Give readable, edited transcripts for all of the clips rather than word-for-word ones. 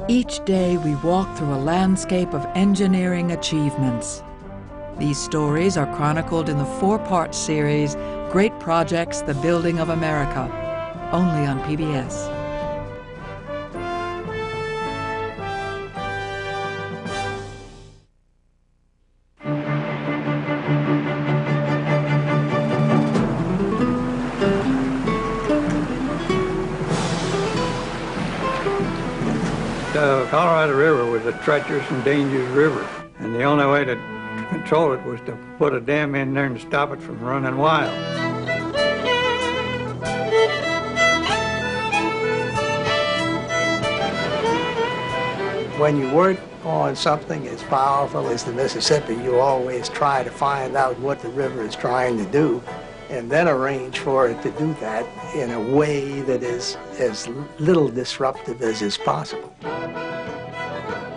Each day we walk through a landscape of engineering achievements. These stories are chronicled in the 4-part series, Great Projects, The Building of America, only on PBS. The Colorado River was a treacherous and dangerous river, and the only way to control it was to put a dam in there and stop it from running wild. When you work on something as powerful as the Mississippi, you always try to find out what the river is trying to do and then arrange for it to do that in a way that is as little disruptive as is possible.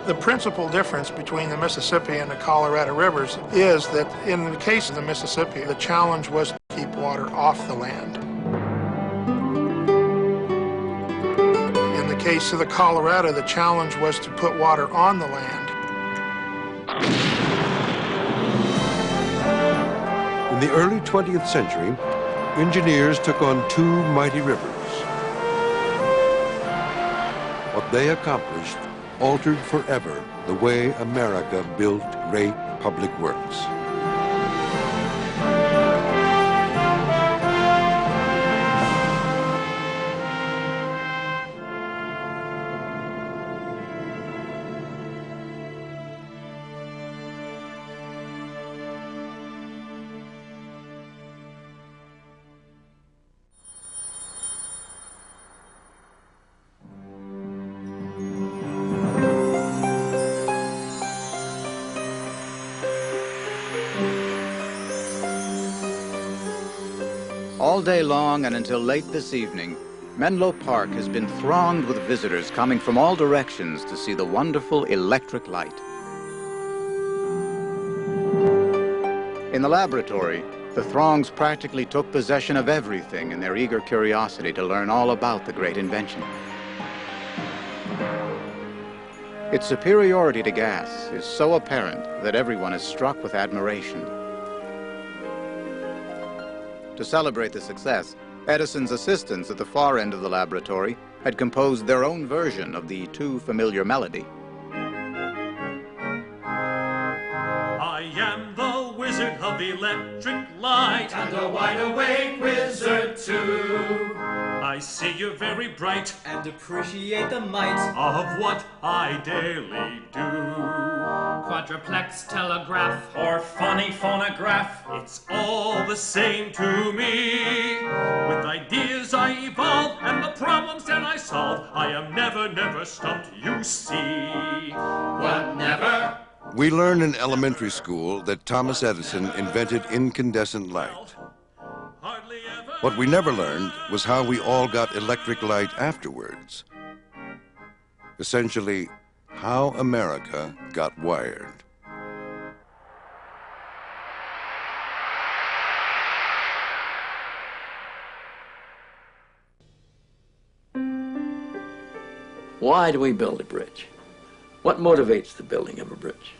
The principal difference between the Mississippi and the Colorado rivers is that in the case of the Mississippi, the challenge was to keep water off the land. In the case of the Colorado, the challenge was to put water on the land. In the early 20th century, engineers took on 2 mighty rivers. What they accomplished altered forever the way America built great public works. All day long and until late this evening, Menlo Park has been thronged with visitors coming from all directions to see the wonderful electric light. In the laboratory, the throngs practically took possession of everything in their eager curiosity to learn all about the great invention. Its superiority to gas is so apparent that everyone is struck with admiration. To celebrate the success, Edison's assistants at the far end of the laboratory had composed their own version of the too familiar melody. I am the wizard of electric light, and a wide-awake wizard too. I see you're very bright, and appreciate the might of what I daily do. Quadruplex telegraph, or funny phonograph, it's all the same to me. With ideas I evolve, and the problems that I solve, I am never stumped, you see. What never? We learned in elementary school that Thomas Edison invented incandescent light. What we never learned was how we all got electric light afterwards. Essentially, how America got wired. Why do we build a bridge? What motivates the building of a bridge?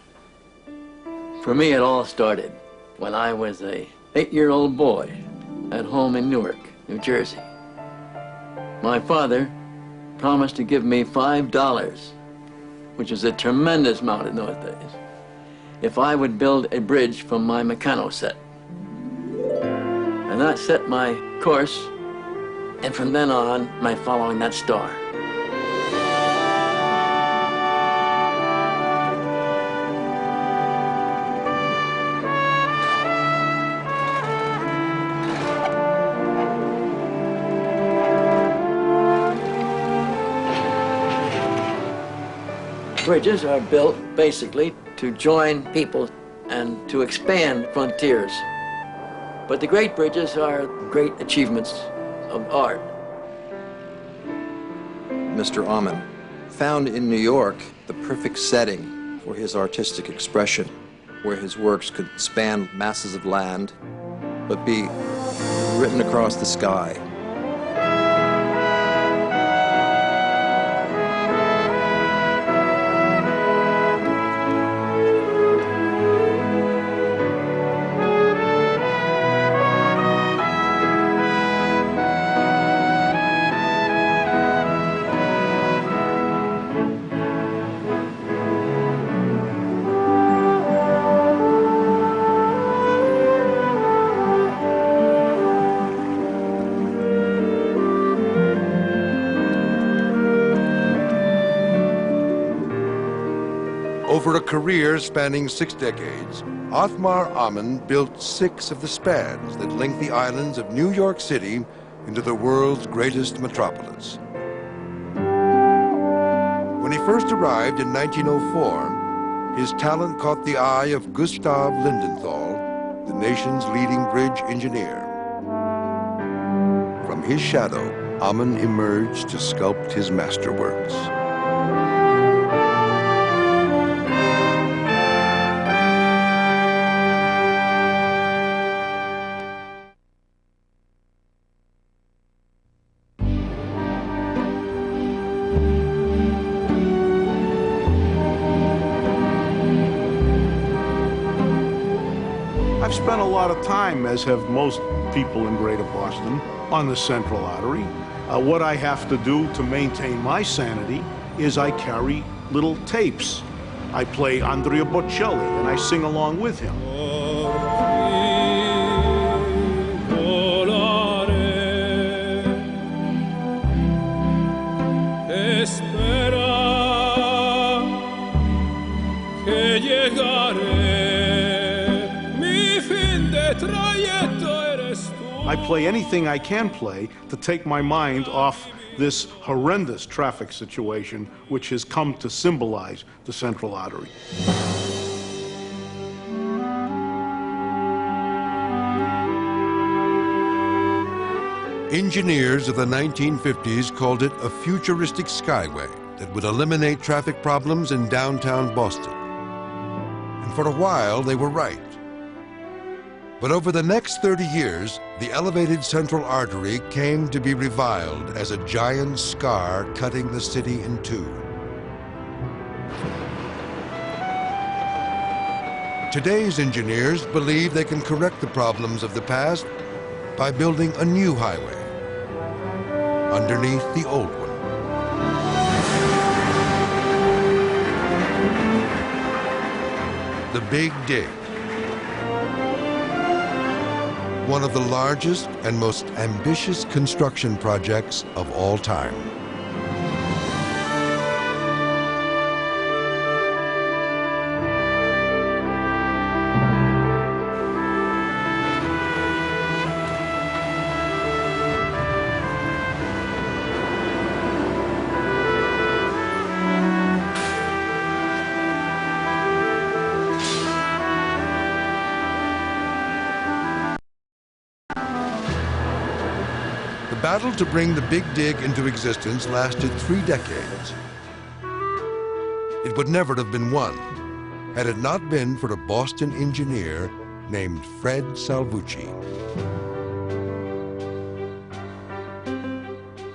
For me, it all started when I was an 8-year-old boy at home in Newark, New Jersey. My father promised to give me $5, which is a tremendous amount in those days, if I would build a bridge from my Meccano set. And that set my course, and from then on, my following that star. Bridges are built basically to join people and to expand frontiers. But the great bridges are great achievements of art. Mr. Aumann found in New York the perfect setting for his artistic expression, where his works could span masses of land, but be written across the sky. Over a career spanning 6 decades, Othmar Ammann built 6 of the spans that link the islands of New York City into the world's greatest metropolis. When he first arrived in 1904, his talent caught the eye of Gustav Lindenthal, the nation's leading bridge engineer. From his shadow, Ammann emerged to sculpt his masterworks. I've spent a lot of time, as have most people in Greater Boston, on the Central Artery. What I have to do to maintain my sanity is I carry little tapes. I play Andrea Bocelli and I sing along with him. I play anything I can play to take my mind off this horrendous traffic situation which has come to symbolize the Central Artery. Engineers of the 1950s called it a futuristic skyway that would eliminate traffic problems in downtown Boston. And for a while, they were right. But over the next 30 years, the elevated Central Artery came to be reviled as a giant scar cutting the city in two. Today's engineers believe they can correct the problems of the past by building a new highway underneath the old one. The Big Dig. One of the largest and most ambitious construction projects of all time. The battle to bring the Big Dig into existence lasted 3 decades. It would never have been won had it not been for a Boston engineer named Fred Salvucci.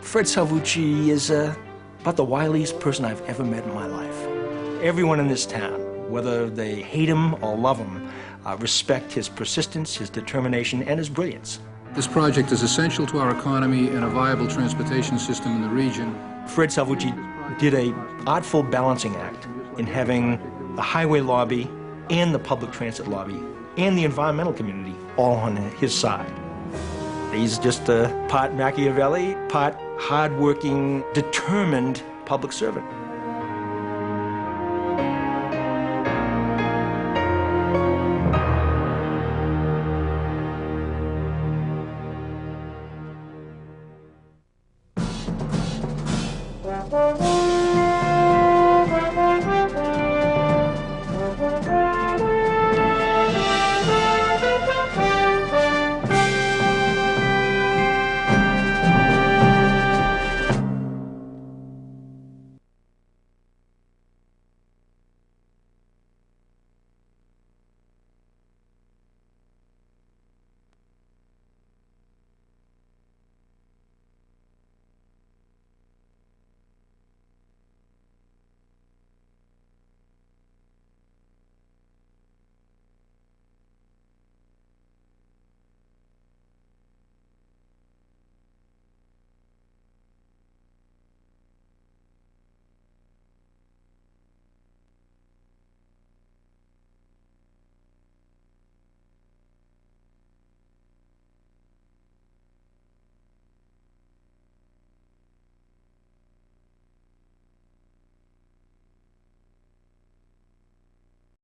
Fred Salvucci is about the wiliest person I've ever met in my life. Everyone in this town, whether they hate him or love him, respect his persistence, his determination, and his brilliance. This project is essential to our economy and a viable transportation system in the region. Fred Salvucci did an artful balancing act in having the highway lobby and the public transit lobby and the environmental community all on his side. He's just a part Machiavelli, part hard-working, determined public servant.